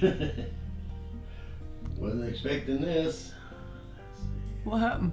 Wasn't expecting this. What happened?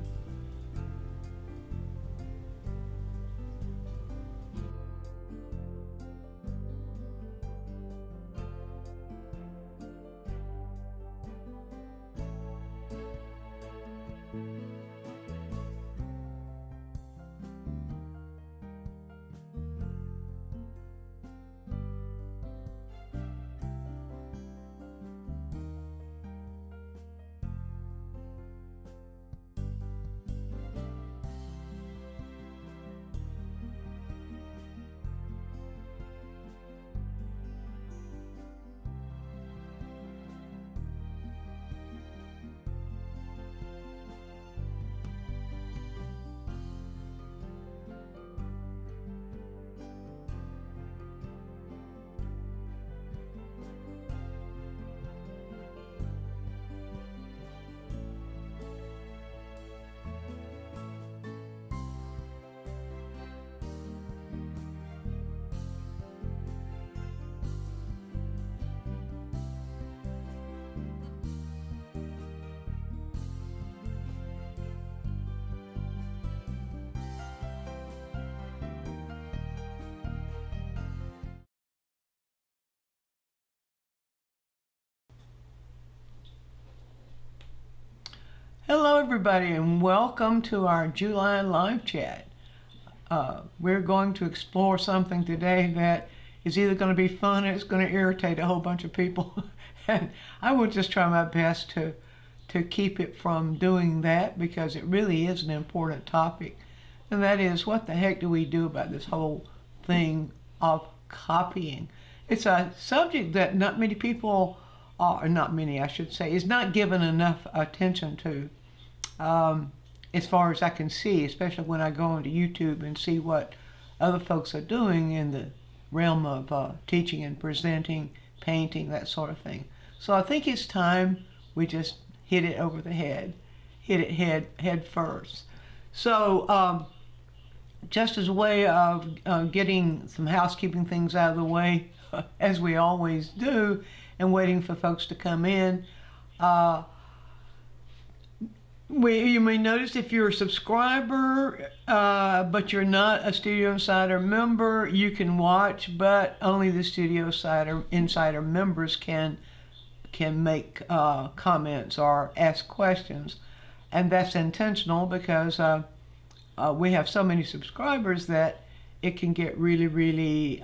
Hello everybody and welcome to our July live chat. We're going to explore something today that is either going to be fun or it's going to irritate a whole bunch of people. And I will just try my best to keep it from doing that, because it really is an important topic. And that is, what the heck do we do about this whole thing of copying? It's a subject that not many people, or not many I should say, is not given enough attention to. As far as I can see, especially when I go onto YouTube and see what other folks are doing in the realm of teaching and presenting, painting, that sort of thing. So I think it's time we just hit it over the head, hit it head first. So just as a way of getting some housekeeping things out of the way, as we always do, and waiting for folks to come in, you may notice, if you're a subscriber but you're not a Studio Insider member, you can watch, but only the Studio Insider members can make comments or ask questions. And that's intentional, because we have so many subscribers that it can get really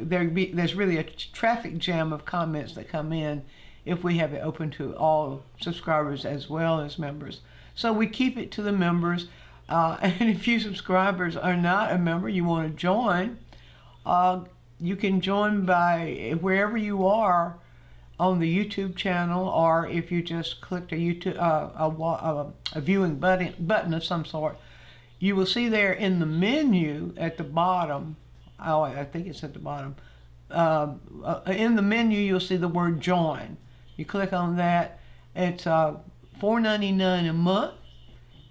there's really a traffic jam of comments that come in if we have it open to all subscribers as well as members. So we keep it to the members. And if you subscribers are not a member, you want to join, you can join by wherever you are on the YouTube channel, or if you just clicked a YouTube a viewing button of some sort, you will see there in the menu at the bottom, I think it's at the bottom, in the menu you'll see the word join. You click on that. It's $4.99 a month,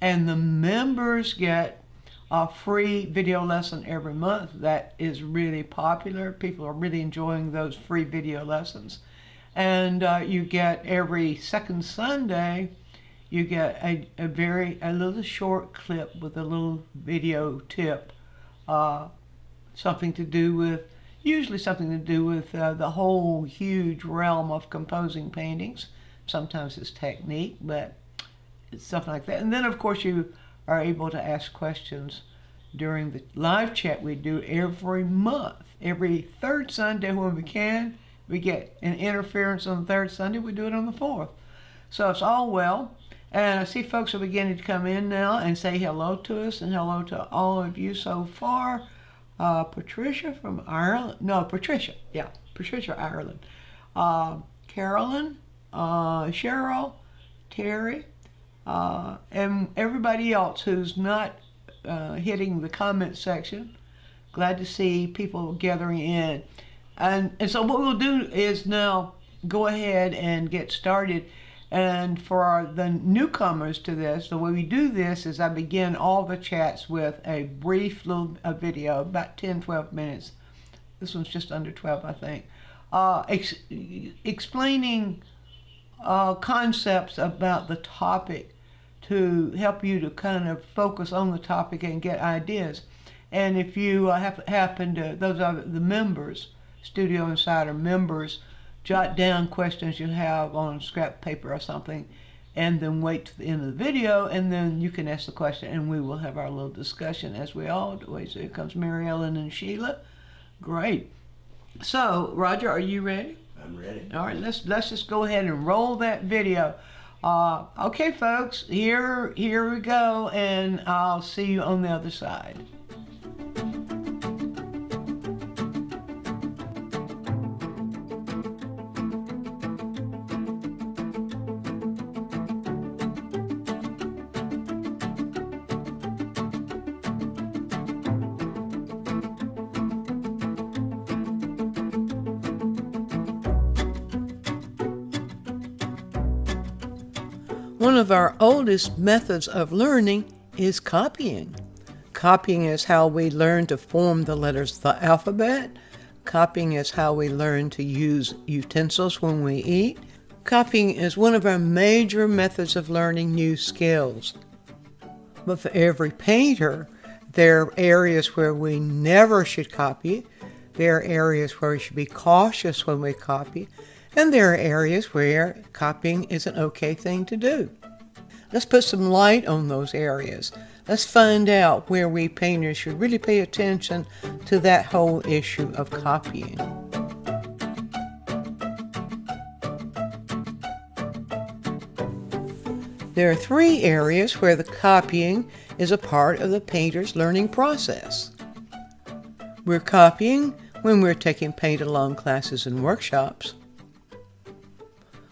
and the members get a free video lesson every month. That is really popular. People are really enjoying those free video lessons. And you get every second Sunday, you get a little short clip with a little video tip, usually something to do with the whole huge realm of composing paintings. Sometimes it's technique, but it's something like that. And then of course you are able to ask questions during the live chat we do every month. Every third Sunday when we can, we get an interference on the third Sunday, we do it on the fourth. So it's all well. And I see folks are beginning to come in now and say hello to us, and hello to all of you so far. Patricia from Ireland. No, Patricia. Yeah, Patricia, Ireland. Carolyn, Cheryl, Terry, and everybody else who's not hitting the comment section. Glad to see people gathering in. And so what we'll do is now go ahead and get started. And for the newcomers to this, the way we do this is I begin all the chats with a brief little video, about 10, 12 minutes. This one's just under 12, I think, explaining concepts about the topic to help you to kind of focus on the topic and get ideas. And if you happen to, those are the members, Studio Insider members, jot down questions you have on scrap paper or something, and then wait to the end of the video, and then you can ask the question, and we will have our little discussion as we always do. Here comes Mary Ellen and Sheila. Great. So, Roger, are you ready? I'm ready. All right, let's just go ahead and roll that video. Okay, folks, here we go, and I'll see you on the other side. One of our oldest methods of learning is copying. Copying is how we learn to form the letters of the alphabet. Copying is how we learn to use utensils when we eat. Copying is one of our major methods of learning new skills. But for every painter, there are areas where we never should copy. There are areas where we should be cautious when we copy. And there are areas where copying is an okay thing to do. Let's put some light on those areas. Let's find out where we painters should really pay attention to that whole issue of copying. There are 3 areas where the copying is a part of the painter's learning process. We're copying when we're taking paint-along classes and workshops.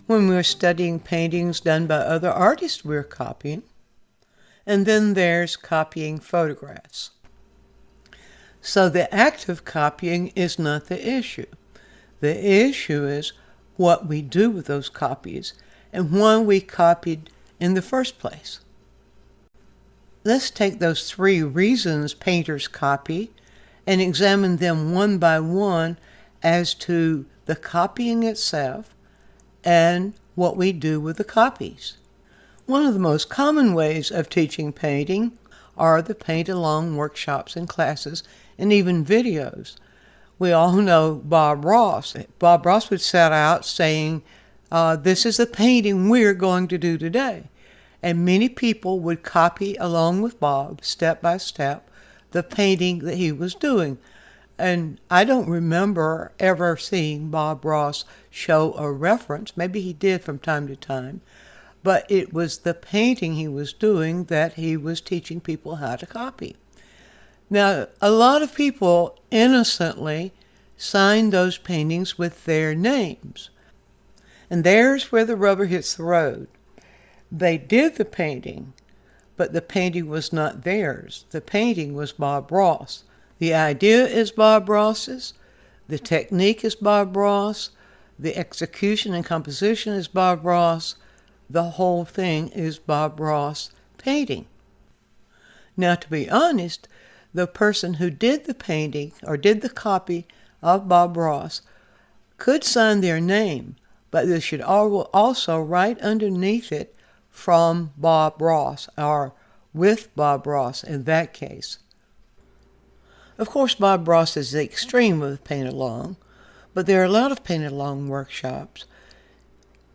When we're studying paintings done by other artists, we're copying. And then there's copying photographs. So the act of copying is not the issue. The issue is what we do with those copies and why we copied in the first place. Let's take those 3 reasons painters copy and examine them one by one as to the copying itself and what we do with the copies. One of the most common ways of teaching painting are the paint-along workshops and classes and even videos. We all know Bob Ross. Bob Ross would set out saying, this is the painting we're going to do today. And many people would copy along with Bob, step by step, the painting that he was doing. And I don't remember ever seeing Bob Ross show a reference. Maybe he did from time to time. But it was the painting he was doing that he was teaching people how to copy. Now, a lot of people innocently signed those paintings with their names. And there's where the rubber hits the road. They did the painting, but the painting was not theirs. The painting was Bob Ross. The idea is Bob Ross's, the technique is Bob Ross, the execution and composition is Bob Ross, the whole thing is Bob Ross painting. Now, to be honest, the person who did the painting or did the copy of Bob Ross could sign their name, but they should also write underneath it from Bob Ross or with Bob Ross in that case. Of course, Bob Ross is the extreme of paint-along, but there are a lot of paint-along workshops.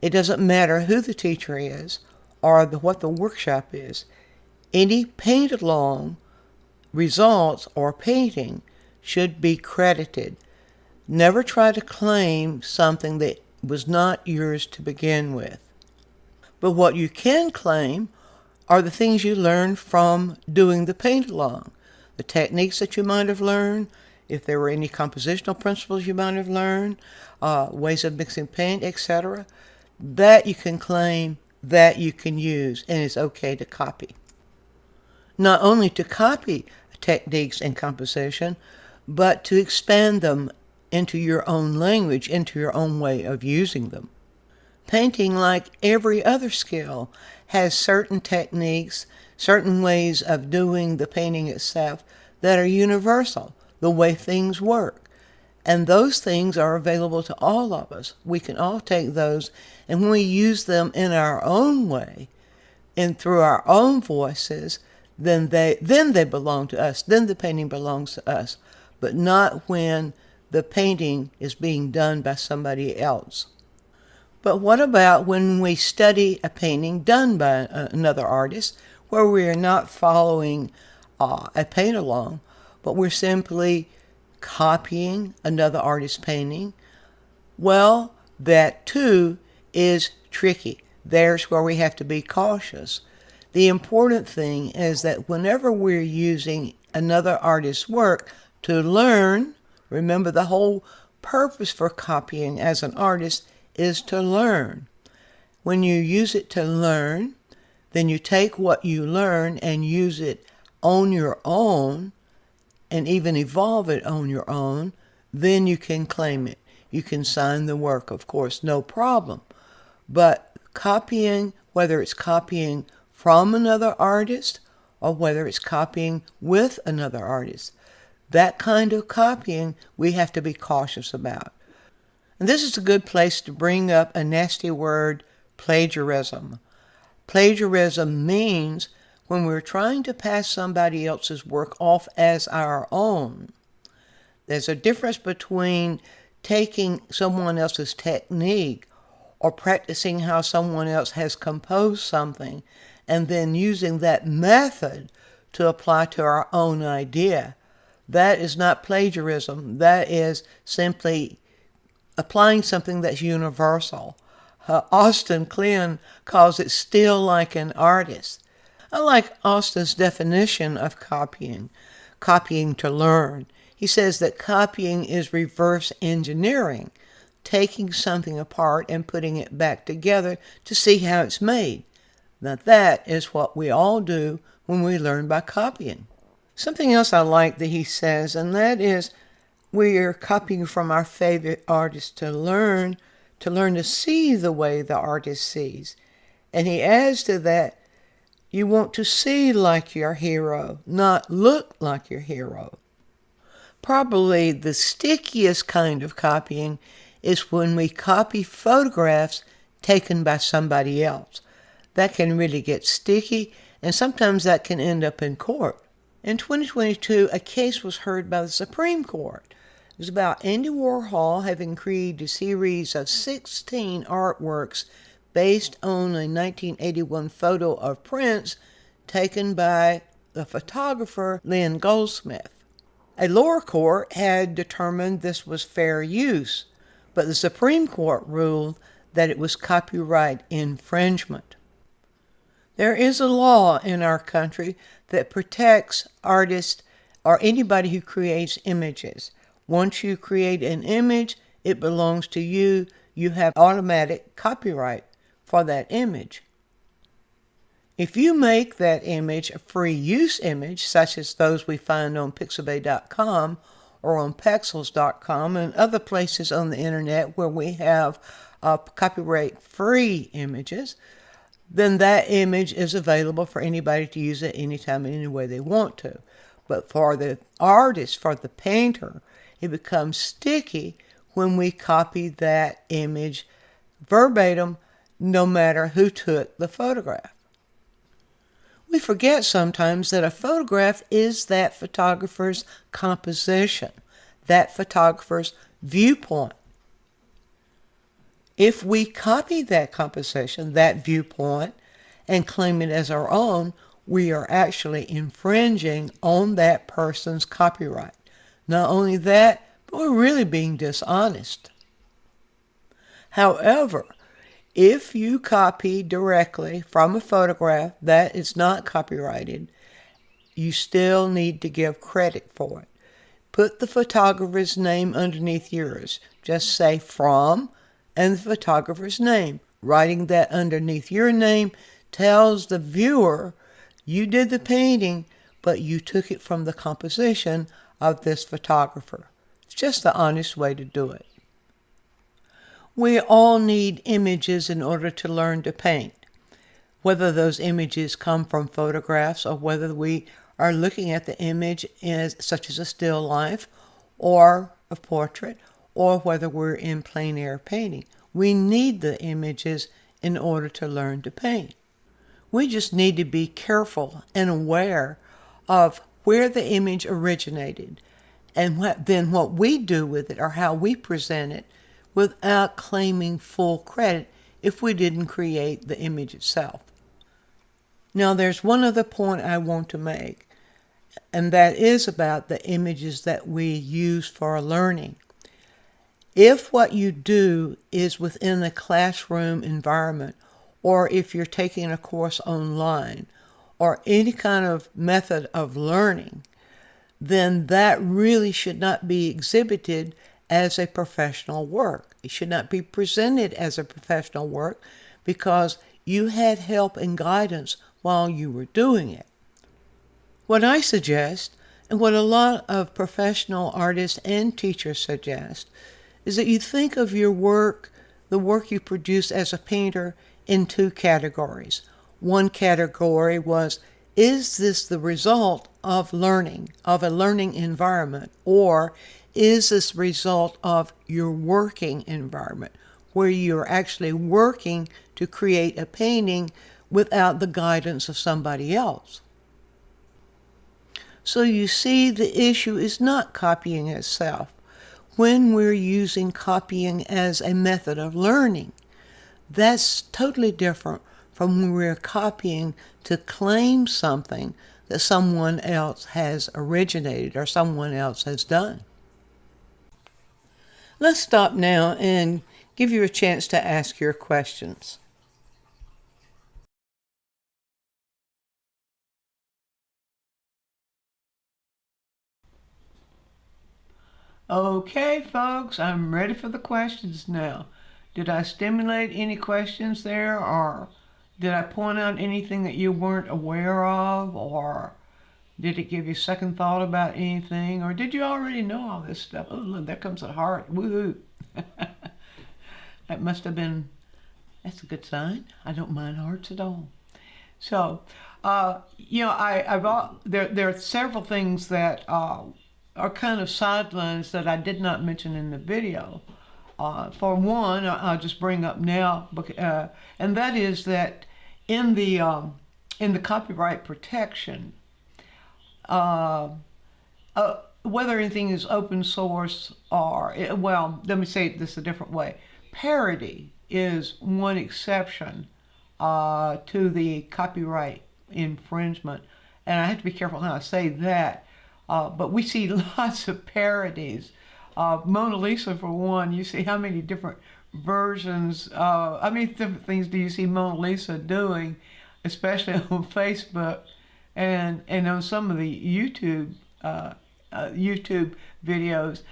It doesn't matter who the teacher is or what the workshop is. Any paint-along results or painting should be credited. Never try to claim something that was not yours to begin with. But what you can claim are the things you learned from doing the paint-along. The techniques that you might have learned, if there were any compositional principles you might have learned, ways of mixing paint, etc., that you can claim, that you can use, and it's okay to copy. Not only to copy techniques and composition, but to expand them into your own language, into your own way of using them. Painting, like every other skill, has certain techniques, certain ways of doing the painting itself that are universal, the way things work. And those things are available to all of us. We can all take those, and when we use them in our own way and through our own voices, then they belong to us. Then the painting belongs to us, but not when the painting is being done by somebody else. But what about when we study a painting done by another artist, where we are not following a paint-along, but we're simply copying another artist's painting? Well, that too is tricky. There's where we have to be cautious. The important thing is that whenever we're using another artist's work to learn, remember the whole purpose for copying as an artist is to learn. When you use it to learn, then you take what you learn and use it on your own and even evolve it on your own, then you can claim it. You can sign the work, of course, no problem. But copying, whether it's copying from another artist or whether it's copying with another artist, that kind of copying we have to be cautious about. And this is a good place to bring up a nasty word, plagiarism. Plagiarism means when we're trying to pass somebody else's work off as our own. There's a difference between taking someone else's technique or practicing how someone else has composed something and then using that method to apply to our own idea. That is not plagiarism. That is simply applying something that's universal. Austin Kleon calls it still like an artist. I like Austin's definition of copying to learn. He says that copying is reverse engineering, taking something apart and putting it back together to see how it's made. Now that is what we all do when we learn by copying. Something else I like that he says, and that is we are copying from our favorite artist to learn to see the way the artist sees. And he adds to that, you want to see like your hero, not look like your hero. Probably the stickiest kind of copying is when we copy photographs taken by somebody else. That can really get sticky, and sometimes that can end up in court. In 2022, a case was heard by the Supreme Court. It was about Andy Warhol having created a series of 16 artworks based on a 1981 photo of Prince taken by the photographer Lynn Goldsmith. A lower court had determined this was fair use, but the Supreme Court ruled that it was copyright infringement. There is a law in our country that protects artists or anybody who creates images. Once you create an image, it belongs to you. You have automatic copyright for that image. If you make that image a free use image, such as those we find on pixabay.com or on pexels.com and other places on the internet where we have copyright-free images, then that image is available for anybody to use it anytime and any way they want to. But for the artist, for the painter, it becomes sticky when we copy that image verbatim, no matter who took the photograph. We forget sometimes that a photograph is that photographer's composition, that photographer's viewpoint. If we copy that composition, that viewpoint, and claim it as our own, we are actually infringing on that person's copyright. Not only that, but we're really being dishonest. However, if you copy directly from a photograph that is not copyrighted, you still need to give credit for it. Put the photographer's name underneath yours. Just say from and the photographer's name. Writing that underneath your name tells the viewer you did the painting, but you took it from the composition of this photographer. It's just the honest way to do it. We all need images in order to learn to paint. Whether those images come from photographs or whether we are looking at the image as such as a still life or of portrait, or whether we're in plein air painting. We need the images in order to learn to paint. We just need to be careful and aware of where the image originated and what we do with it or how we present it without claiming full credit if we didn't create the image itself. Now, there's one other point I want to make, and that is about the images that we use for learning. If what you do is within a classroom environment, or if you're taking a course online, or any kind of method of learning, then that really should not be exhibited as a professional work. It should not be presented as a professional work because you had help and guidance while you were doing it. What I suggest, and what a lot of professional artists and teachers suggest, is that you think of your work, the work you produce as a painter, in two categories. One category was, is this the result of learning, of a learning environment, or is this the result of your working environment, where you're actually working to create a painting without the guidance of somebody else? So you see, the issue is not copying itself. When we're using copying as a method of learning, that's totally different from when we're copying to claim something that someone else has originated or someone else has done. Let's stop now and give you a chance to ask your questions. Okay, folks, I'm ready for the questions now. Did I stimulate any questions there, or did I point out anything that you weren't aware of, or did it give you second thought about anything, or did you already know all this stuff? Oh, look, there comes a heart. Woohoo! That must have been, that's a good sign. I don't mind hearts at all. So, there are several things that are kind of sidelines that I did not mention in the video. For one, I'll just bring up now, and that is that in the copyright protection, whether anything is open source or, well, let me say this a different way. Parody is one exception to the copyright infringement, and I have to be careful how I say that. But we see lots of parodies. Mona Lisa, for one, you see how many different versions, how many different things do you see Mona Lisa doing, especially on Facebook and on some of the YouTube videos.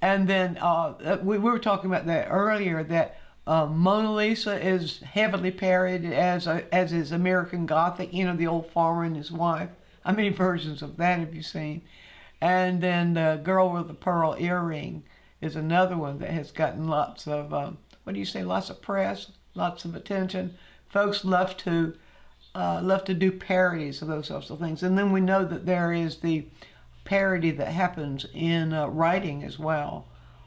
And then we were talking about that earlier, that Mona Lisa is heavily parodied as is American Gothic, the old farmer and his wife. How many versions of that have you seen? And then the girl with the pearl earring is another one that has gotten lots of, lots of press, lots of attention. Folks love to do parodies of those sorts of things. And then we know that there is the parody that happens in writing as well.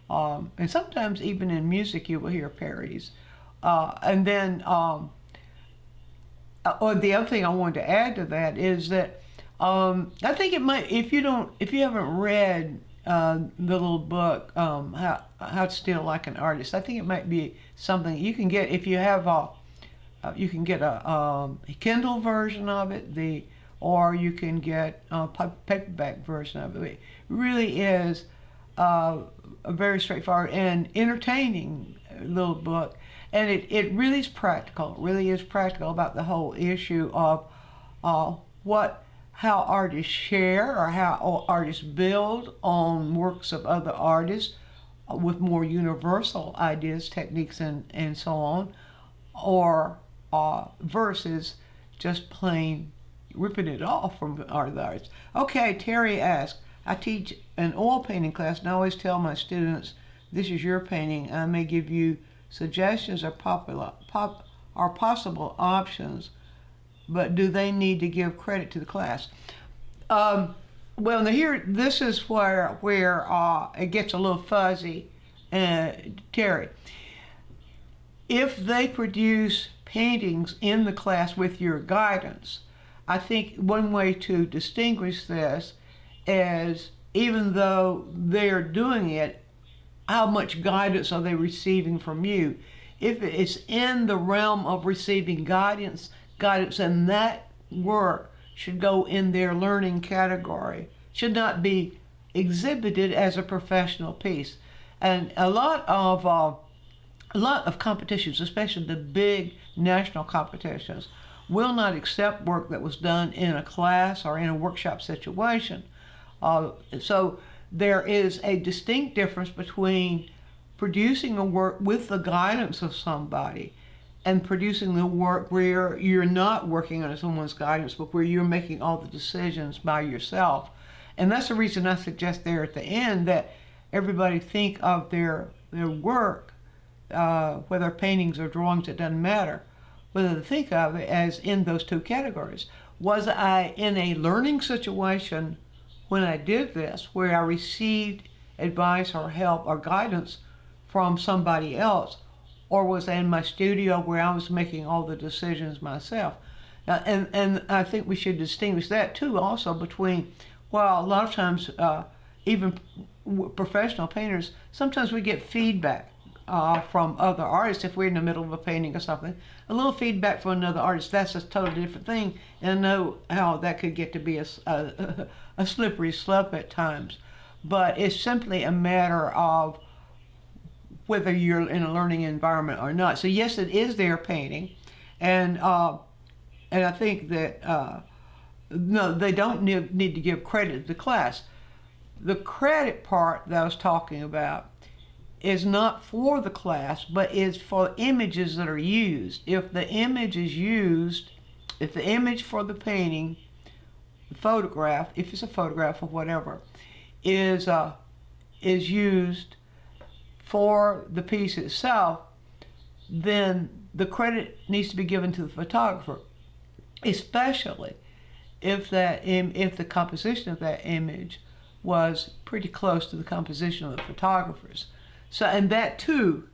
And sometimes even in music you will hear parodies. And then, the other thing I wanted to add to that is that I think it might, if you haven't read the little book, How to Steal Like an Artist, I think it might be something you can get if you have you can get a Kindle version of it, or you can get a paperback version of it. It really is a very straightforward and entertaining little book, and it really is practical. It really is practical about the whole issue of how artists share or how artists build on works of other artists with more universal ideas, techniques, and so on, or versus just plain ripping it off from other artists. Okay, Terry asked, I teach an oil painting class and I always tell my students, this is your painting. I may give you suggestions or possible options, but do they need to give credit to the class? Well, now here, this is where it gets a little fuzzy, Terry. If they produce paintings in the class with your guidance, I think one way to distinguish this is, even though they're doing it, how much guidance are they receiving from you? If it's in the realm of receiving guidance, then that work should go in their learning category, should not be exhibited as a professional piece. And a lot of competitions, especially the big national competitions, will not accept work that was done in a class or in a workshop situation. So there is a distinct difference between producing a work with the guidance of somebody and producing the work where you're not working under someone's guidance, but where you're making all the decisions by yourself. And that's the reason I suggest there at the end that everybody think of their work, whether paintings or drawings, it doesn't matter, whether they think of it as in those two categories. Was I in a learning situation when I did this, where I received advice or help or guidance from somebody else, or was I in my studio where I was making all the decisions myself? And I think we should distinguish that too also between, well, a lot of times, even professional painters, sometimes we get feedback from other artists if we're in the middle of a painting or something. A little feedback from another artist, that's a totally different thing. And I know how that could get to be a slippery slope at times. But it's simply a matter of whether you're in a learning environment or not. So yes, it is their painting. And I think that, no, they don't need to give credit to the class. The credit part that I was talking about is not for the class, but is for images that are used. If the image is used, if the image for the painting, the photograph, if it's a photograph or whatever, is used for the piece itself, then the credit needs to be given to the photographer, especially if the composition of that image was pretty close to the composition of the photographers. So, and that too,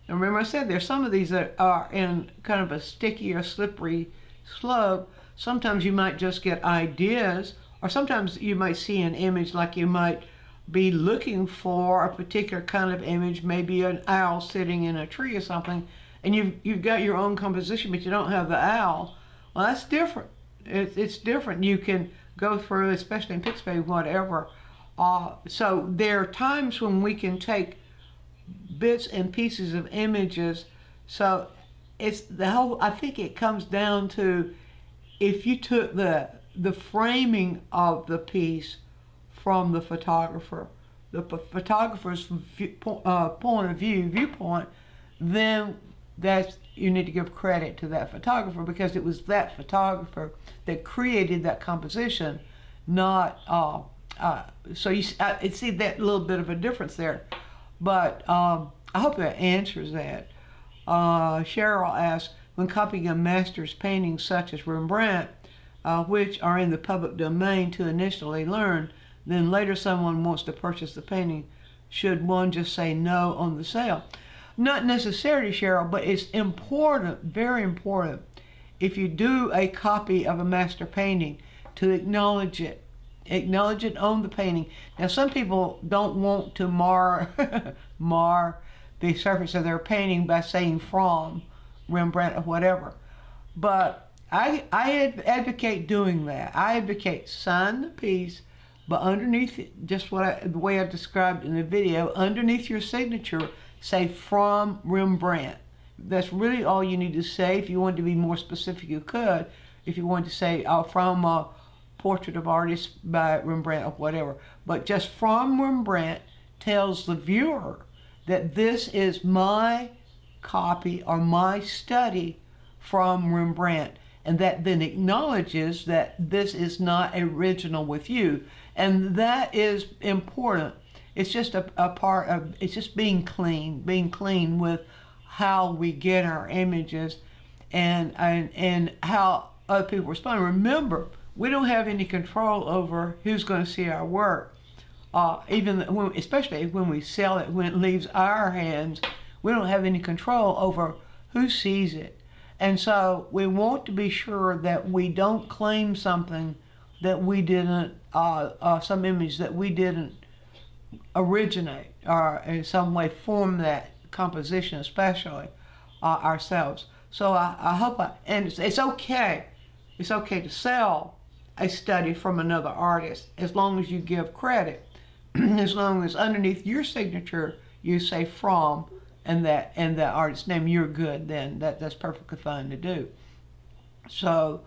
and remember I said there's some of these that are in kind of a sticky or slippery slope. Sometimes you might just get ideas, or sometimes you might see an image, like you might be looking for a particular kind of image, maybe an owl sitting in a tree or something, and you've got your own composition, but you don't have the owl. Well, that's different. It's different. You can go through, especially in Pixpay, whatever. So there are times when we can take bits and pieces of images. So it's the whole, I think it comes down to, if you took the framing of the piece from the photographer, the photographer's point of view, viewpoint, then you need to give credit to that photographer, because it was that photographer that created that composition, not so you see that little bit of a difference there. But I hope that answers that. Cheryl asks, when copying a master's painting such as Rembrandt, which are in the public domain to initially learn, then later someone wants to purchase the painting, should one just say no on the sale? Not necessarily, Cheryl, but it's important, very important, if you do a copy of a master painting, to acknowledge it. Acknowledge it on the painting. Now, some people don't want to mar the surface of their painting by saying from Rembrandt or whatever, but I advocate doing that. I advocate sign the piece, but underneath it, just the way I described in the video, underneath your signature, say from Rembrandt. That's really all you need to say. If you want to be more specific, you could. If you want to say from a portrait of artist by Rembrandt or whatever, but just from Rembrandt tells the viewer that this is my copy or my study from Rembrandt, and that then acknowledges that this is not original with you. And that is important. It's just a part of, it's just being clean with how we get our images and how other people respond. Remember, we don't have any control over who's going to see our work. Especially when we sell it, when it leaves our hands, we don't have any control over who sees it. And so we want to be sure that we don't claim something that we didn't, some image that we didn't originate or in some way form that composition, especially ourselves. So I hope, and it's okay to sell a study from another artist as long as you give credit, as long as underneath your signature you say from and the artist's name, you're good, then that's perfectly fine to do. So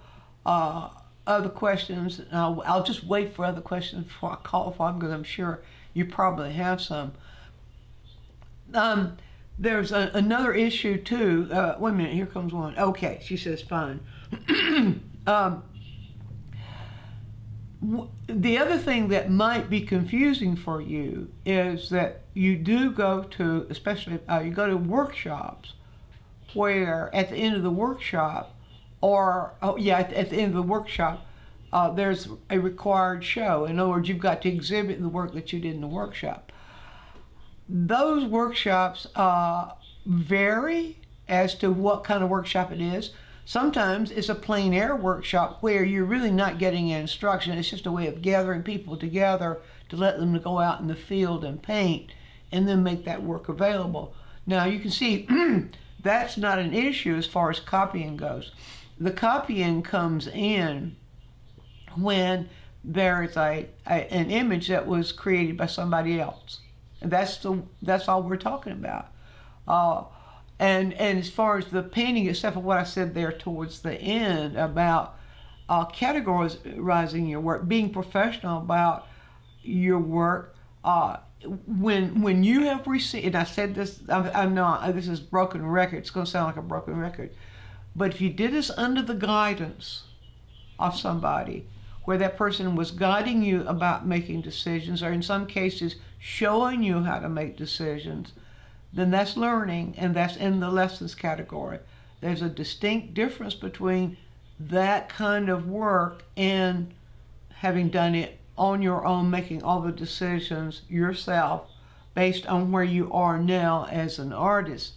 other questions, I'll just wait for other questions before I call for them because I'm sure you probably have some. There's another issue too. Wait a minute, here comes one. Okay, she says fine. The other thing that might be confusing for you is that you do go to, especially you go to workshops where at the end of the workshop, at the end of the workshop, there's a required show. In other words, you've got to exhibit the work that you did in the workshop. Those workshops vary as to what kind of workshop it is. Sometimes it's a plein air workshop where you're really not getting instruction. It's just a way of gathering people together to let them go out in the field and paint and then make that work available. Now you can see that's not an issue as far as copying goes. The copying comes in when there is an image that was created by somebody else. And that's all we're talking about. And as far as the painting itself, what I said there towards the end about categorizing your work, being professional about your work, when you have received, and I said this, I'm not, this is broken record, it's going to sound like a broken record, but if you did this under the guidance of somebody, where that person was guiding you about making decisions, or in some cases showing you how to make decisions, then that's learning, and that's in the lessons category. There's a distinct difference between that kind of work and having done it on your own, making all the decisions yourself based on where you are now as an artist.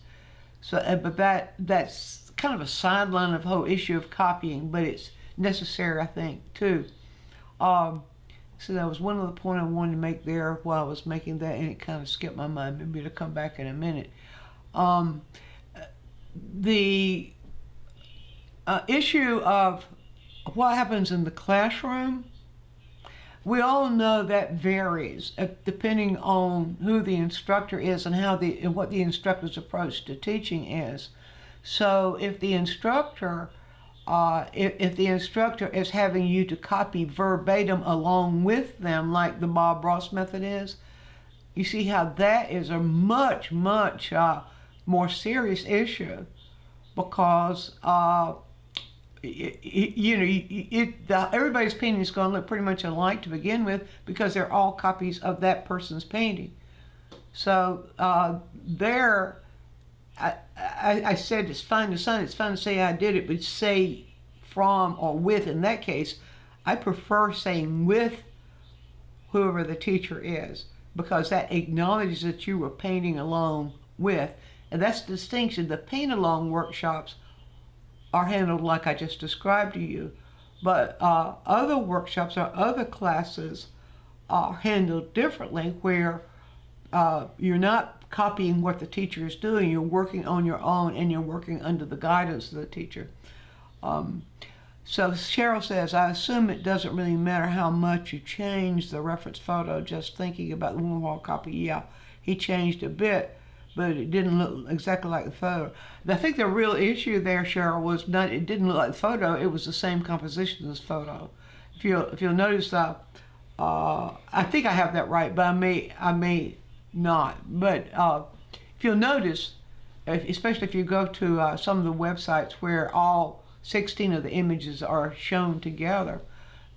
So, but that's kind of a sideline of the whole issue of copying, but it's necessary, I think, too. So that was one of the points I wanted to make there while I was making that, and it kind of skipped my mind. Maybe it'll come back in a minute. The issue of what happens in the classroom, we all know that varies depending on who the instructor is and what the instructor's approach to teaching is. So if the instructor if the instructor is having you to copy verbatim along with them, like the Bob Ross method is, you see how that is a much, much more serious issue, because everybody's painting is going to look pretty much alike to begin with, because they're all copies of that person's painting. So I said it's fine to sign, it's fine to say I did it, but say from or with. In that case, I prefer saying with whoever the teacher is, because that acknowledges that you were painting along with. And that's the distinction. The paint along workshops are handled like I just described to you, but other workshops or other classes are handled differently, where you're not copying what the teacher is doing, you're working on your own, and you're working under the guidance of the teacher. So Cheryl says, I assume it doesn't really matter how much you change the reference photo, just thinking about the one-wall copy. Yeah, he changed a bit, but it didn't look exactly like the photo. And I think the real issue there, Cheryl, was not it didn't look like the photo, it was the same composition as the photo. If you'll notice, I think I have that right, but I may not. But if you'll notice, especially if you go to some of the websites where all 16 of the images are shown together,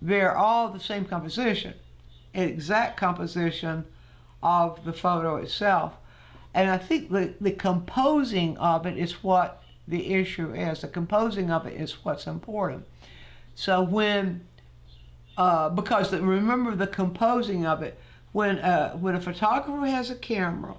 they're all the same composition, exact composition of the photo itself. And I think the composing of it is what the issue is. The composing of it is what's important. So when because remember the composing of it. When a photographer has a camera,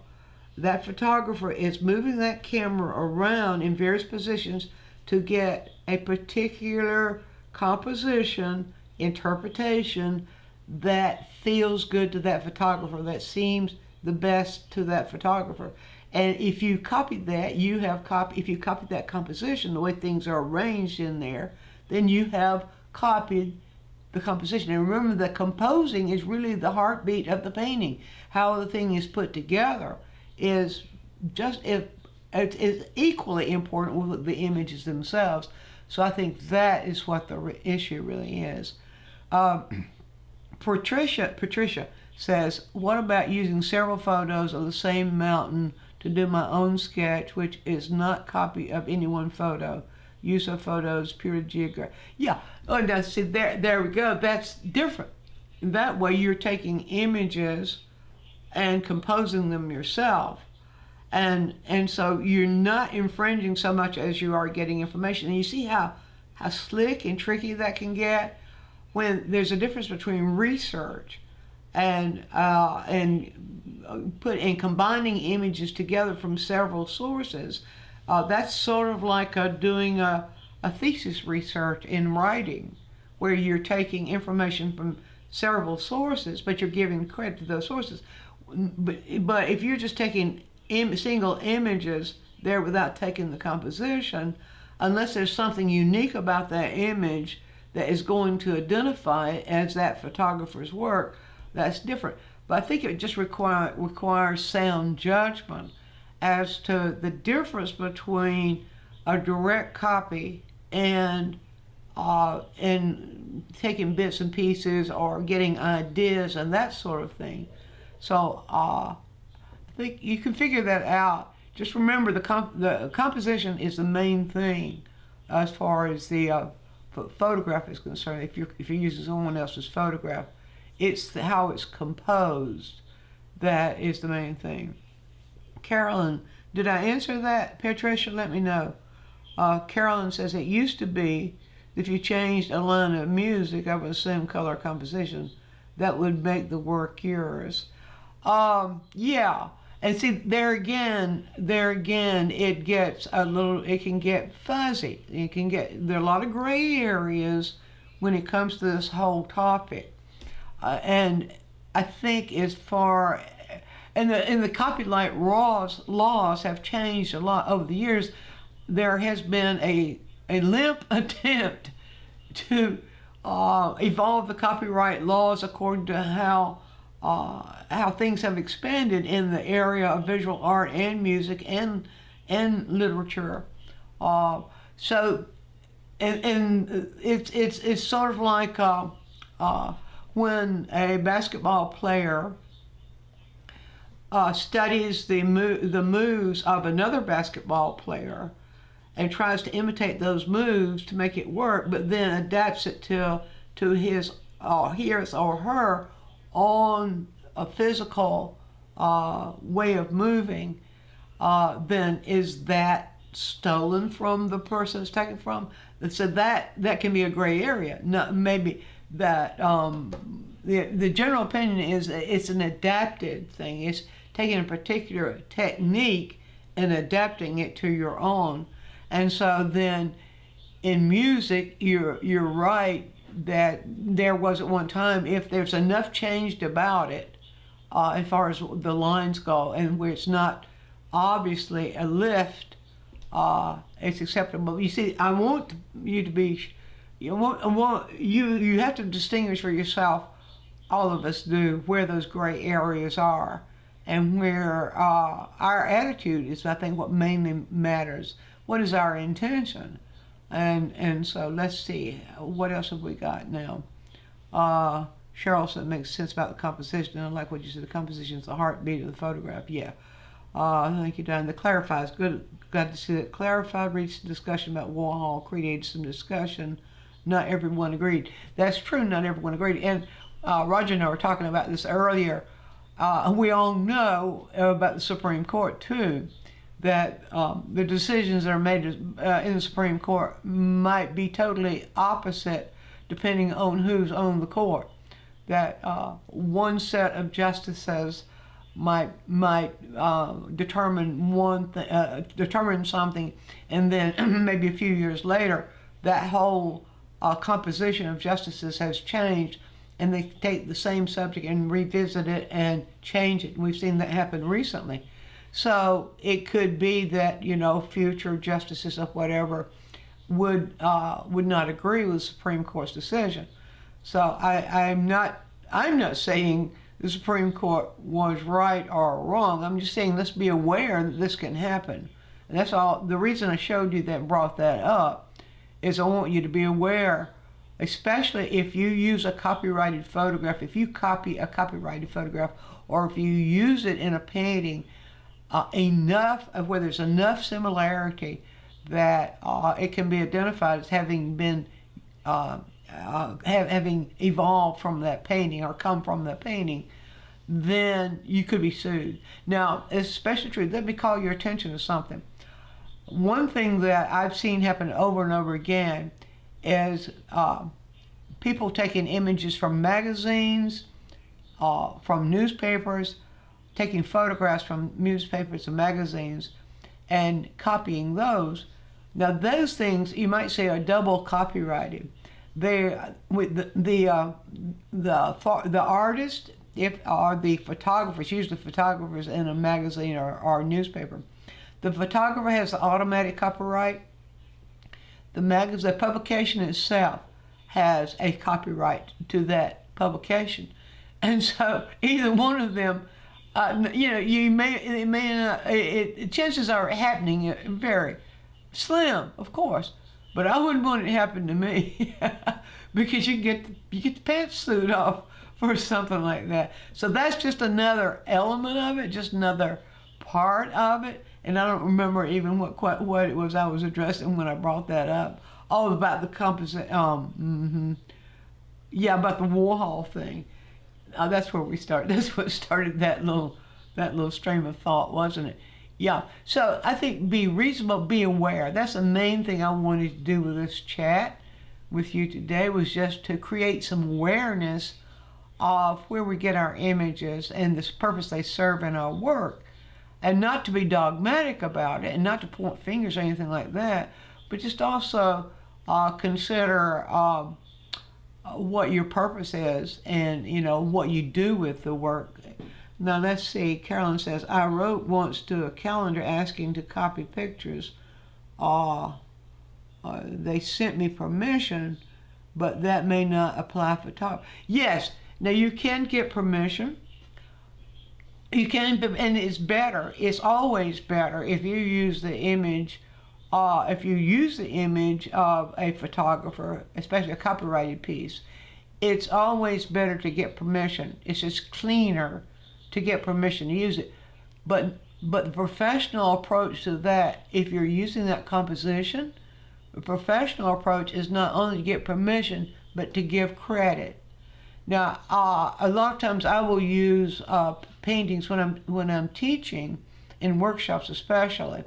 that photographer is moving that camera around in various positions to get a particular composition, interpretation that feels good to that photographer, that seems the best to that photographer. And if you copied that, if you copied that composition, the way things are arranged in there, then you have copied the composition. And remember, the composing is really the heartbeat of the painting. How the thing is put together is equally important with the images themselves. So I think that is what the issue really is. Patricia says, what about using several photos of the same mountain to do my own sketch, which is not copy of any one photo? Use of photos, pure geography. Yeah, now see, there we go. That's different. That way you're taking images and composing them yourself. And so you're not infringing so much as you are getting information. And you see how slick and tricky that can get when there's a difference between research and combining images together from several sources. That's sort of like doing a thesis research in writing, where you're taking information from several sources, but you're giving credit to those sources. But if you're just taking single images there without taking the composition, unless there's something unique about that image that is going to identify it as that photographer's work, that's different. But I think it just requires sound judgment as to the difference between a direct copy and taking bits and pieces or getting ideas and that sort of thing. So I think you can figure that out. Just remember the composition is the main thing as far as the photograph is concerned. If you're using someone else's photograph, it's how it's composed that is the main thing. Carolyn, did I answer that? Patricia, let me know. Carolyn says, it used to be if you changed a line of music of the same color composition, that would make the work yours. Yeah. And see, there again, it gets it can get fuzzy. There are a lot of gray areas when it comes to this whole topic. And I think as far, and the copyright laws have changed a lot over the years. There has been a limp attempt to evolve the copyright laws according to how things have expanded in the area of visual art and music and literature. So it's sort of like when a basketball player studies the moves of another basketball player and tries to imitate those moves to make it work, but then adapts it to his or her on a physical way of moving, then is that stolen from the person it's taken from? And so that can be a gray area. No, maybe that the general opinion is it's an adapted thing. It's taking a particular technique and adapting it to your own. And so then in music, you're right that there was at one time, if there's enough changed about it, as far as the lines go, and where it's not obviously a lift, it's acceptable. You see, I want you to be, you have to distinguish for yourself, all of us do, where those gray areas are, and where our attitude is, I think, what mainly matters. What is our intention? And so let's see, what else have we got now? Cheryl said it makes sense about the composition. I like what you said, the composition is the heartbeat of the photograph. Yeah. Thank you, Dianne. The clarify is good. Glad to see that clarified reached discussion about Warhol, created some discussion. Not everyone agreed. That's true, not everyone agreed. And Roger and I were talking about this earlier. We all know about the Supreme Court too, that the decisions that are made in the Supreme Court might be totally opposite depending on who's on the court. That one set of justices might determine something, and then maybe a few years later, that whole composition of justices has changed, and they take the same subject and revisit it and change it. We've seen that happen recently. So it could be that, you know, future justices of whatever would not agree with the Supreme Court's decision. So I'm not saying the Supreme Court was right or wrong. I'm just saying let's be aware that this can happen. And that's all. The reason I showed you that and brought that up is I want you to be aware, especially if you use a copyrighted photograph, if you copy a copyrighted photograph, or if you use it in a painting, enough of where there's enough similarity that it can be identified as having been having evolved from that painting or come from that painting, then you could be sued. Now, it's especially true. Let me call your attention to something. One thing that I've seen happen over and over again is people taking images from magazines, from newspapers, taking photographs from newspapers and magazines and copying those. Now those things you might say are double copyrighted. They with the artist, or the photographers, usually photographers in a magazine or newspaper, the photographer has the automatic copyright. The publication itself has a copyright to that publication, and so either one of them, chances are happening very slim, of course, but I wouldn't want it to happen to me because you get the pants suit off for something like that. So that's just another element of it, just another part of it. And I don't remember even what it was I was addressing when I brought that up. All about the composite. About the Warhol thing. That's where we started. That's what started that little stream of thought, wasn't it? Yeah. So I think be reasonable, be aware. That's the main thing I wanted to do with this chat with you today, was just to create some awareness of where we get our images and the purpose they serve in our work. And not to be dogmatic about it, and not to point fingers or anything like that, but just also consider what your purpose is, and what you do with the work. Now let's see. Carolyn says, I wrote once to a calendar asking to copy pictures. They sent me permission, but that may not apply for top. Yes. Now you can get permission. You can, and it's better. It's always better if you use the image. If you use the image of a photographer, especially a copyrighted piece, it's always better to get permission. It's just cleaner to get permission to use it. But the professional approach to that, if you're using that composition, the professional approach is not only to get permission, but to give credit. Now, a lot of times I will use paintings when I'm teaching in workshops, especially.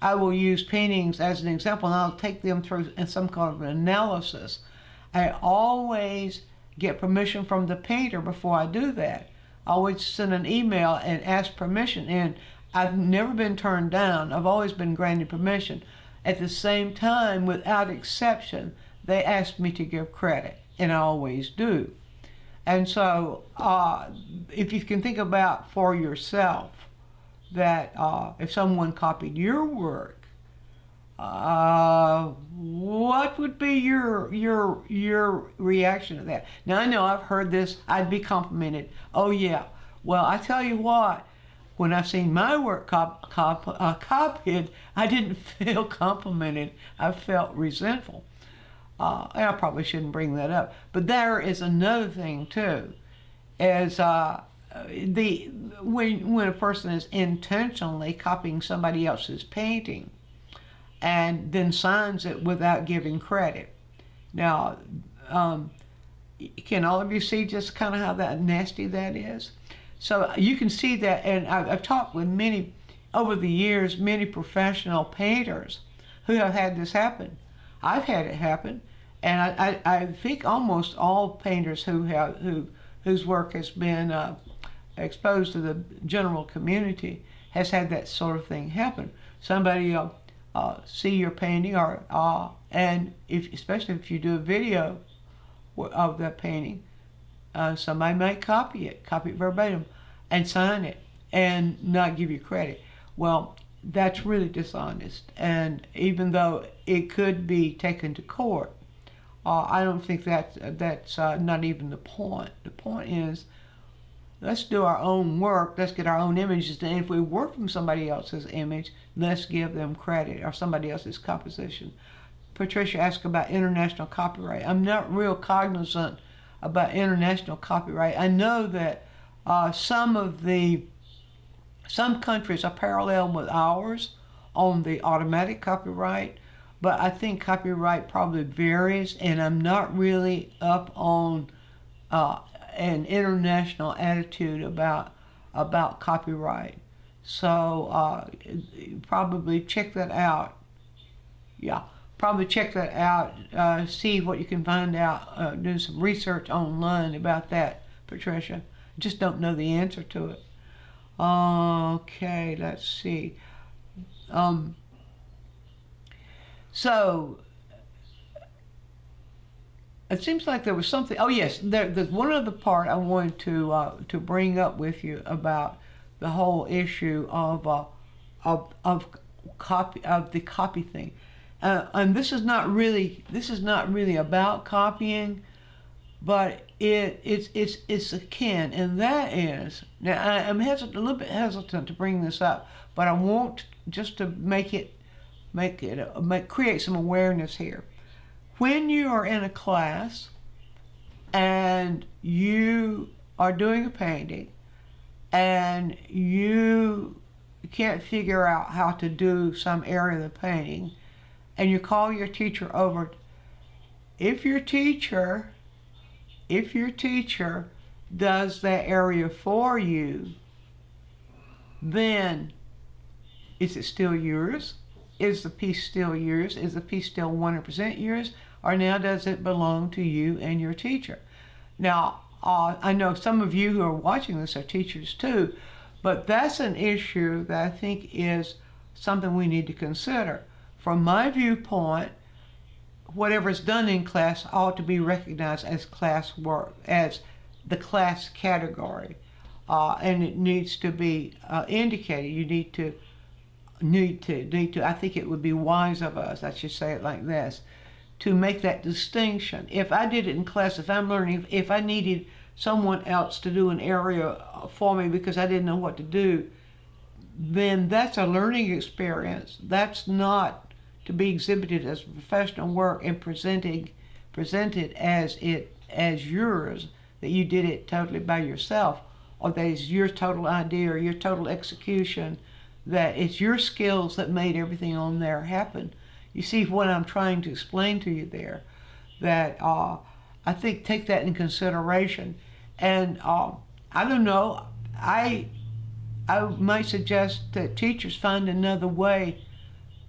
I will use paintings as an example, and I'll take them through in some kind of an analysis. I always get permission from the painter before I do that. I always send an email and ask permission, and I've never been turned down. I've always been granted permission. At the same time, without exception, they ask me to give credit, and I always do. And so if you can think about for yourself that if someone copied your work, what would be your reaction to that? Now I know I've heard this, I'd be complimented. Oh yeah, well I tell you what, when I've seen my work copied, I didn't feel complimented, I felt resentful. And I probably shouldn't bring that up, but there is another thing too, is when a person is intentionally copying somebody else's painting and then signs it without giving credit. Now, can all of you see just kind of how that nasty that is? So you can see that, and I've talked with many, over the years, many professional painters who have had this happen. I've had it happen, And I think almost all painters whose work has been exposed to the general community has had that sort of thing happen. Somebody see your painting, and especially if you do a video of that painting, somebody might copy it verbatim, and sign it, and not give you credit. Well, that's really dishonest. And even though it could be taken to court, I don't think that's not even the point. The point is, let's do our own work. Let's get our own images. And if we work from somebody else's image, let's give them credit, or somebody else's composition. Patricia asked about international copyright. I'm not real cognizant about international copyright. I know that some countries are parallel with ours on the automatic copyright, but I think copyright probably varies, and I'm not really up on an international attitude about copyright. So probably check that out. Yeah, probably check that out. See what you can find out. Do some research online about that, Patricia. Just don't know the answer to it. Okay, let's see. So it seems like there was something. Oh yes, there's one other part I wanted to bring up with you about the whole issue of the copy thing. And this is not really about copying, but it's akin, and that is, now I'm a little bit hesitant to bring this up, but I want just to create some awareness here. When you are in a class and you are doing a painting and you can't figure out how to do some area of the painting, and you call your teacher over, if your teacher does that area for you, then is it still yours? Is the piece still yours? Is the piece still 100% yours? Or now does it belong to you and your teacher? Now, I know some of you who are watching this are teachers too, but that's an issue that I think is something we need to consider. From my viewpoint, whatever is done in class ought to be recognized as class work, as the class category, and it needs to be indicated. You need to. I think it would be wise of us, I should say it like this, to make that distinction. If I did it in class, if I'm learning, if I needed someone else to do an area for me because I didn't know what to do, then that's a learning experience. That's not to be exhibited as professional work and presented as yours, that you did it totally by yourself, or that is your total idea or your total execution, that it's your skills that made everything on there happen. You see what I'm trying to explain to you there, that I think take that in consideration. And I don't know, I might suggest that teachers find another way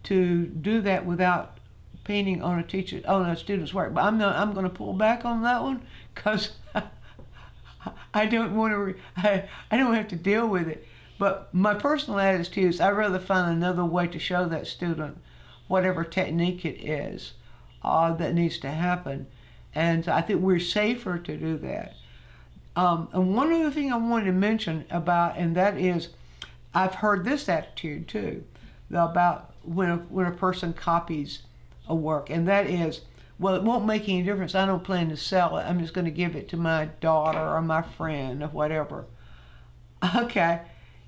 to do that without painting on a student's work. But I'm going to pull back on that one because I don't want to. I don't have to deal with it. But my personal attitude is I'd rather find another way to show that student whatever technique it is that needs to happen, and I think we're safer to do that. And one other thing I wanted to mention about, and that is, I've heard this attitude too, about when a person copies a work, and that is, well, it won't make any difference. I don't plan to sell it. I'm just going to give it to my daughter or my friend or whatever. Okay,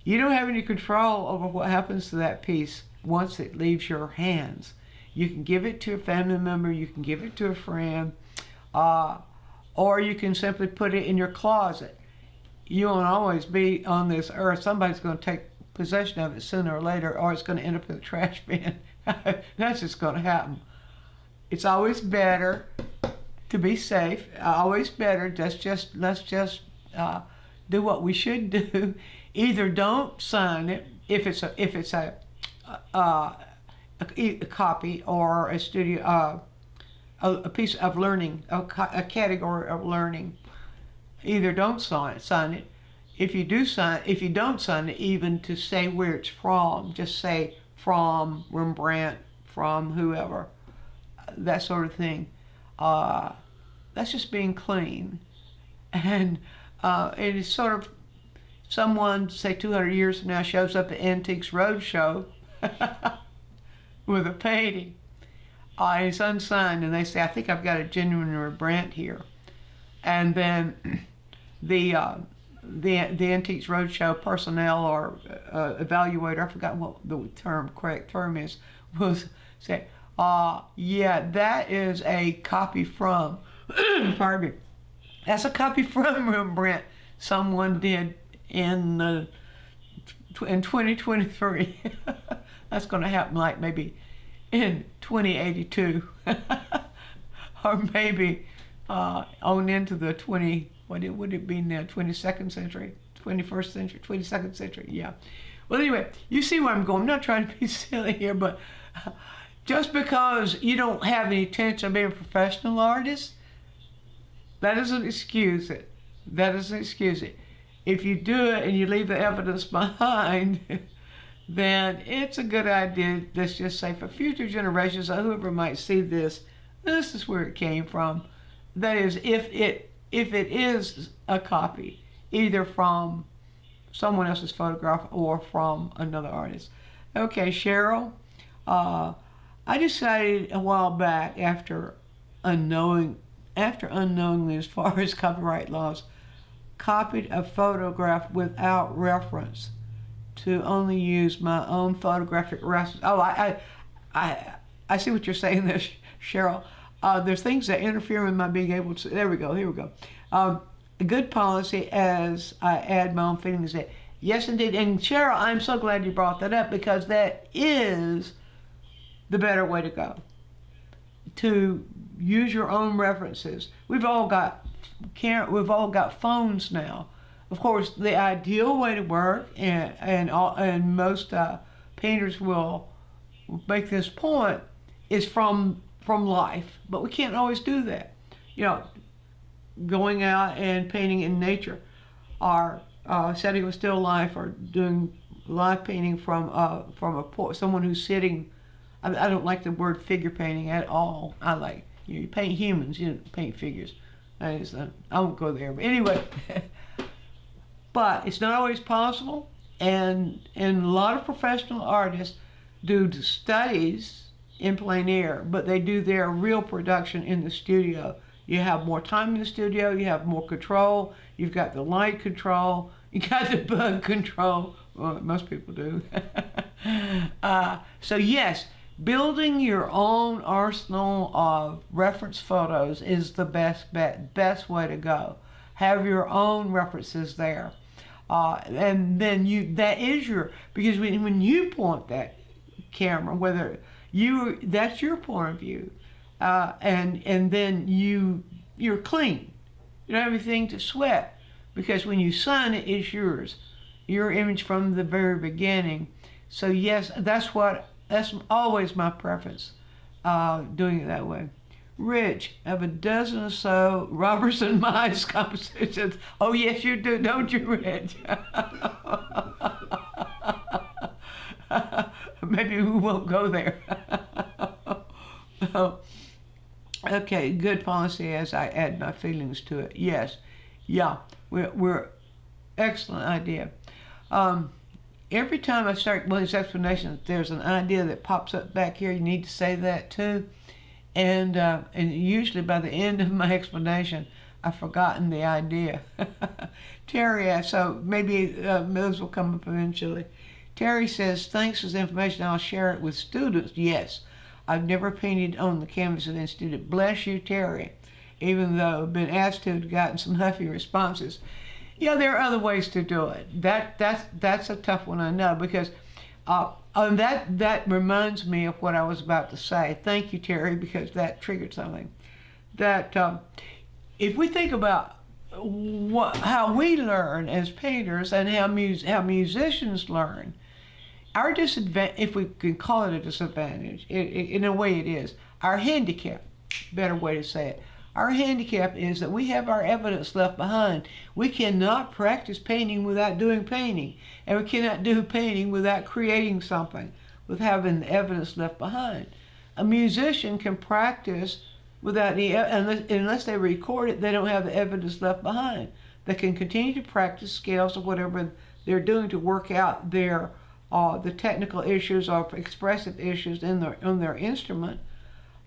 you don't have any control over what happens to that piece once it leaves your hands. You can give it to a family member, you can give it to a friend, or you can simply put it in your closet. You won't always be on this earth. Somebody's going to take possession of it sooner or later, or it's going to end up in the trash bin. That's just going to happen. It's always better to be safe. Always better. Let's just do what we should do. Either don't sign it if it's a copy or a studio a piece of learning, a category of learning. Either don't sign it. If you don't sign it, even to say where it's from, just say from Rembrandt, from whoever, that sort of thing. That's just being clean. And it is sort of, someone, say 200 years from now, shows up at Antiques Roadshow with a painting. And it's unsigned, and they say, I think I've got a genuine Rembrandt here. And then the Antiques Roadshow personnel or evaluator, I forgot what the correct term is, will say, yeah, that is a copy from, pardon me, that's a copy from Rembrandt someone did in 2023. That's going to happen like maybe in 2082, or maybe on into the what would it be now, 22nd century, 21st century, 22nd century, yeah. Well, anyway, you see where I'm going. I'm not trying to be silly here, but just because you don't have any intention of being a professional artist, that doesn't excuse it. That doesn't excuse it. If you do it and you leave the evidence behind, then it's a good idea, let's just say, for future generations or whoever might see this, this is where it came from. That is, if it is a copy, either from someone else's photograph or from another artist. Okay, Cheryl, I decided a while back, after unknowingly as far as copyright laws, copied a photograph without reference to only use my own photographic reference. Oh, I see what you're saying there, Cheryl. There's things that interfere with my being able to, here we go. A good policy, as I add my own feelings, that yes, indeed. And Cheryl, I'm so glad you brought that up, because that is the better way to go. To use your own references. We've all got phones now. Of course, the ideal way to work, and most painters will make this point, is from life. But we can't always do that. You know, going out and painting in nature, or setting a still life, or doing live painting from someone who's sitting. I don't like the word figure painting at all. I like, you paint humans, you don't paint figures. I won't go there. But anyway, but it's not always possible. And a lot of professional artists do studies in plein air, but they do their real production in the studio. You have more time in the studio, you have more control, you've got the light control, you got the bug control. Well, most people do. So yes, building your own arsenal of reference photos is the best way to go. Have your own references there. And then that is because when you point that camera, that's your point of view. And then you're clean. You don't have anything to sweat, because when you sign it, it's yours. Your image from the very beginning. So yes, that's always my preference, doing it that way. Rich, I have a dozen or so Robertson Mize compositions. Oh yes, you do, don't you, Rich? Maybe we won't go there. Okay, good policy as I add my feelings to it. Yes, yeah, we're excellent idea. Every time I start one of these explanations, there's an idea that pops up back here. You need to say that too. And usually by the end of my explanation, I've forgotten the idea. Terry, so maybe those will come up eventually. Terry says, thanks for the information. I'll share it with students. Yes, I've never painted on the canvas of the student. Bless you, Terry. Even though I've been asked to, gotten some huffy responses. Yeah, there are other ways to do it. That's a tough one, I know, because that reminds me of what I was about to say. Thank you, Terry, because that triggered something. That if we think about how we learn as painters and how musicians learn, if we can call it a disadvantage, in a way it is, our handicap better way to say it. Our handicap is that we have our evidence left behind. We cannot practice painting without doing painting, and we cannot do painting without creating something, with having the evidence left behind. A musician can practice without unless they record it, they don't have the evidence left behind. They can continue to practice scales or whatever they're doing to work out their the technical issues or expressive issues on their instrument,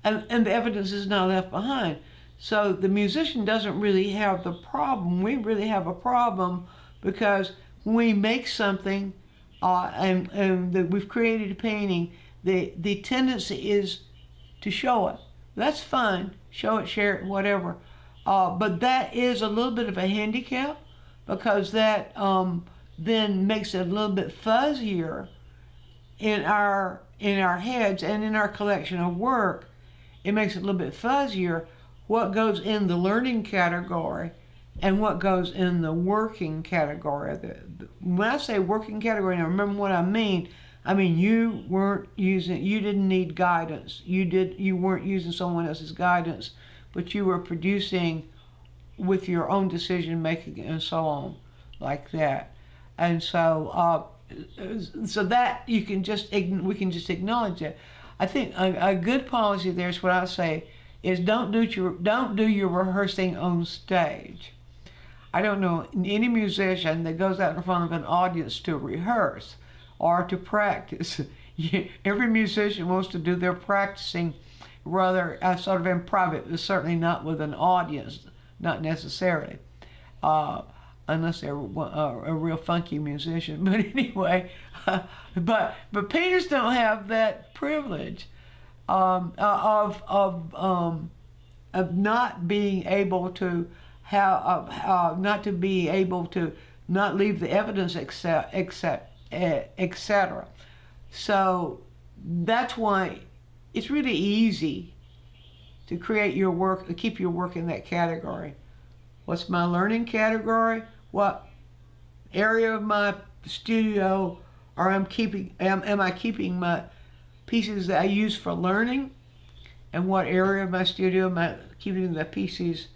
and the evidence is not left behind. So the musician doesn't really have the problem. We really have a problem because when we make something and that we've created a painting, the tendency is to show it. That's fine. Show it, share it, whatever. But that is a little bit of a handicap because that then makes it a little bit fuzzier in our heads and in our collection of work. It makes it a little bit fuzzier what goes in the learning category and what goes in the working category. When I say working category, now remember what I mean. I mean you didn't need guidance. You weren't using someone else's guidance, but you were producing with your own decision making and so on, like that. And so that we can just acknowledge that. I think a good policy there is what I say is don't do your rehearsing on stage. I don't know any musician that goes out in front of an audience to rehearse or to practice. Every musician wants to do their practicing rather sort of in private, but certainly not with an audience, not necessarily, unless they're a real funky musician. But anyway, but painters don't have that privilege of not being able to not leave the evidence, etc. So that's why it's really easy to create your work, to keep your work in that category. What's my learning category? What area of my studio am I keeping my pieces that I use for learning? And what area of my studio am I keeping the pieces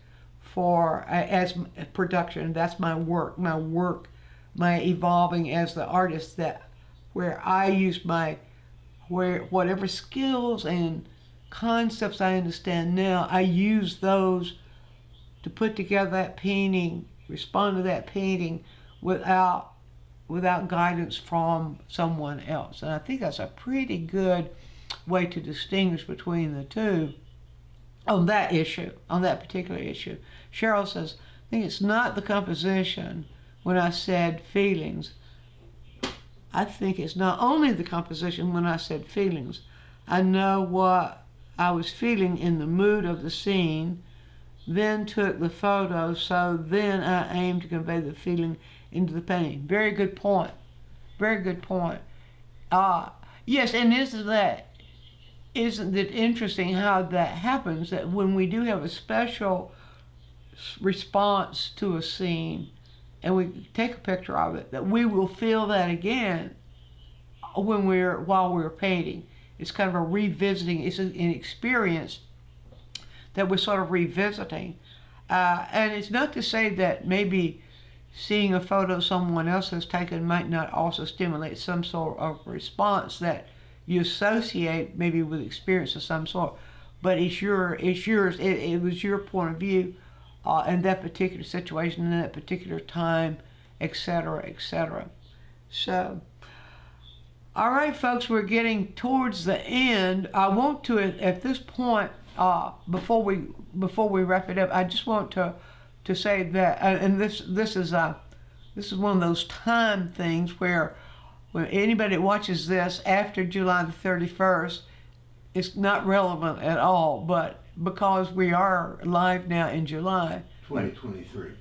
for as production? That's my work, my evolving as the artist, that where I use whatever skills and concepts I understand now, I use those to put together that painting, respond to that painting without guidance from someone else. And I think that's a pretty good way to distinguish between the two on that particular issue. Cheryl says, I think it's not the composition when I said feelings. I think it's not only the composition when I said feelings. I know what I was feeling in the mood of the scene, then took the photo, so then I aimed to convey the feeling into the painting. Very good point. Very good point. Yes, and isn't it interesting how that happens, that when we do have a special response to a scene and we take a picture of it, that we will feel that again while we're painting. It's kind of a revisiting, it's an experience that we're sort of revisiting. And it's not to say that maybe seeing a photo someone else has taken might not also stimulate some sort of response that you associate maybe with experience of some sort, but it's yours. It was your point of view in that particular situation, in that particular time, etc., etc. So, all right, folks, we're getting towards the end. I want to, at this point, before we wrap it up, I just want to say that, and this is one of those time things where when anybody that watches this after July the 31st, it's not relevant at all, but because we are live now in July. 2023.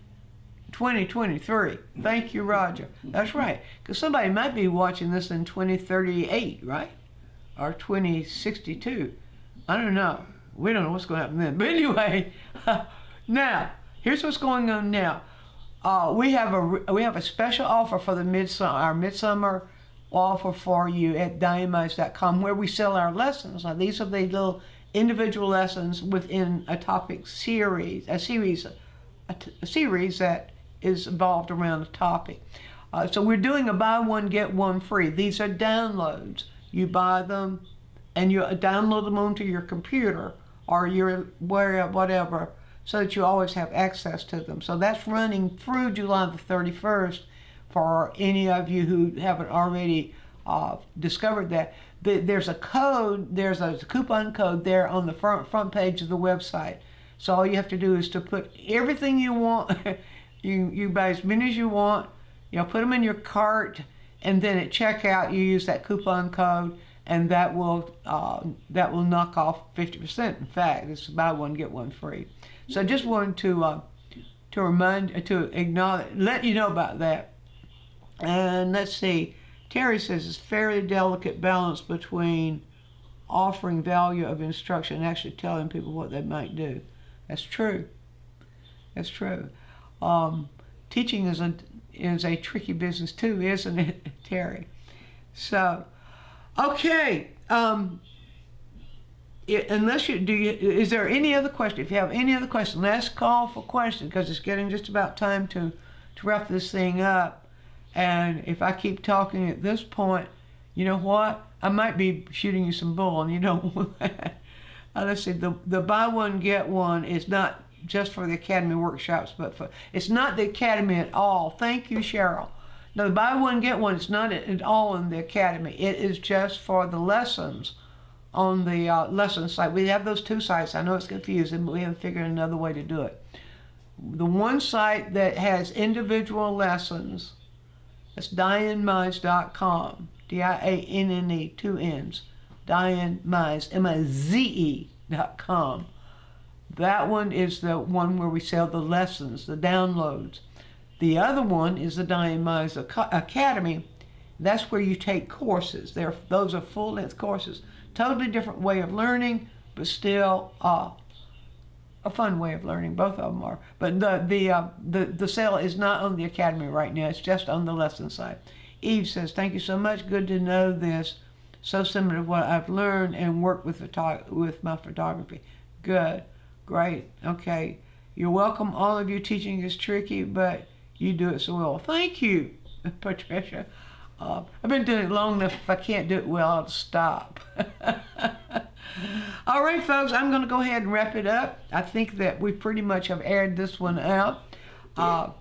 2023. Thank you, Roger. That's right. Because somebody might be watching this in 2038, right? Or 2062. I don't know. We don't know what's going to happen then. But anyway, now, here's what's going on now. We have a special offer for our midsummer offer for you at DianneMize.com, where we sell our lessons. Now, these are the little individual lessons within a topic series, a series that is involved around a topic. So we're doing a buy one, get one free. These are downloads. You buy them and you download them onto your computer or your whatever, so that you always have access to them. So that's running through July the 31st for any of you who haven't already discovered that. There's a code, there's a coupon code there on the front page of the website. So all you have to do is to put everything you want, you buy as many as you want, put them in your cart, and then at checkout you use that coupon code, and that will knock off 50%. In fact, it's buy one, get one free. So I just wanted to acknowledge, let you know about that. And let's see, Terry says it's fairly delicate balance between offering value of instruction and actually telling people what they might do. That's true. That's true. Teaching is a tricky business too, isn't it, Terry? So, okay. Is there any other question? If you have any other question, last call for questions, because it's getting just about time to wrap this thing up. And if I keep talking at this point, you know what? I might be shooting you some bull. And let's see, the buy one, get one is not just for the Academy workshops, but it's not the Academy at all. Thank you, Cheryl. No, the buy one, get one is not at all in the Academy. It is just for the lessons on the lesson site. We have those two sites. I know it's confusing, but we haven't figured another way to do it. The one site that has individual lessons, that's DianneMize.com, D-I-A-N-N-E, 2 N's, Dianne Mize, M-I-Z-E.com. That one is the one where we sell the lessons, the downloads. The other one is the Dianne Mize Academy. That's where you take courses. Those are full-length courses. Totally different way of learning, but still a fun way of learning. Both of them are. But the sale is not on the Academy right now. It's just on the lesson side. Eve says, thank you so much. Good to know this. So similar to what I've learned and worked with my photography. Good. Great. Okay. You're welcome. All of you. Teaching is tricky, but you do it so well. Thank you, Patricia. I've been doing it long enough. If I can't do it well, I'll stop. All right, folks, I'm going to go ahead and wrap it up. I think that we pretty much have aired this one out. I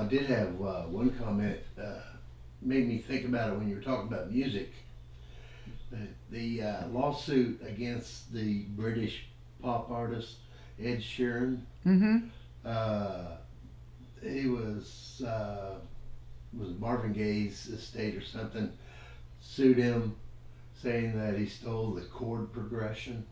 did have one comment. Made me think about it when you were talking about music. The lawsuit against the British pop artist Ed Sheeran. Mm-hmm. He was Marvin Gaye's estate or something, sued him, saying that he stole the chord progression.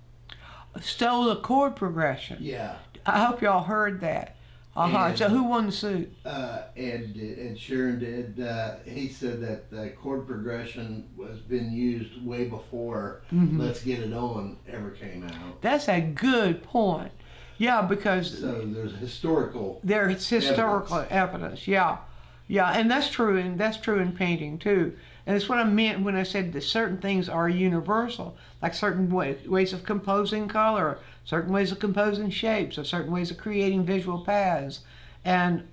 Stole the chord progression? Yeah. I hope y'all heard that. So who won the suit? Ed Sheeran did. He said that the chord progression was been used way before Let's Get It On ever came out. That's a good point. Yeah, because so there's historical evidence. Yeah. Yeah, and that's true, in painting too. And that's what I meant when I said that certain things are universal, like certain ways of composing color, certain ways of composing shapes, or certain ways of creating visual paths. And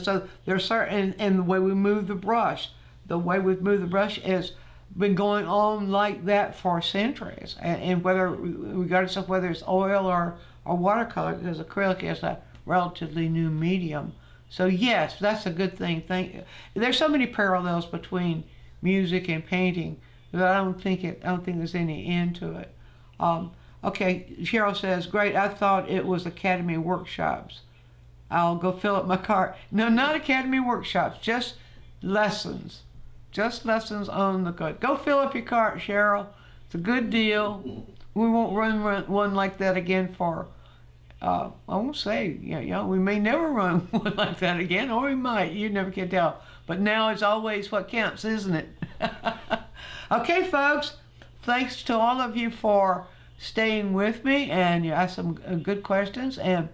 so there's certain, and the way we move the brush has been going on like that for centuries. And regardless of whether it's oil or watercolor, because acrylic is a relatively new medium. So yes, that's a good thing. There's so many parallels between music and painting that I don't think there's any end to it. Okay, Cheryl says, great. I thought it was Academy workshops. I'll go fill up my cart. No, not Academy workshops. Just lessons. Just lessons on the cart. Go fill up your cart, Cheryl. It's a good deal. We won't run one like that again for. I won't say, we may never run one like that again, or we might. You never can tell. But now it's always what counts, isn't it? Okay, folks. Thanks to all of you for staying with me, and you asked some good questions. And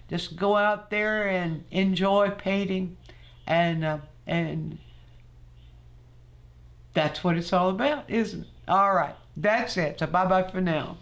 just go out there and enjoy painting, and that's what it's all about, isn't it? All right. That's it. So bye-bye for now.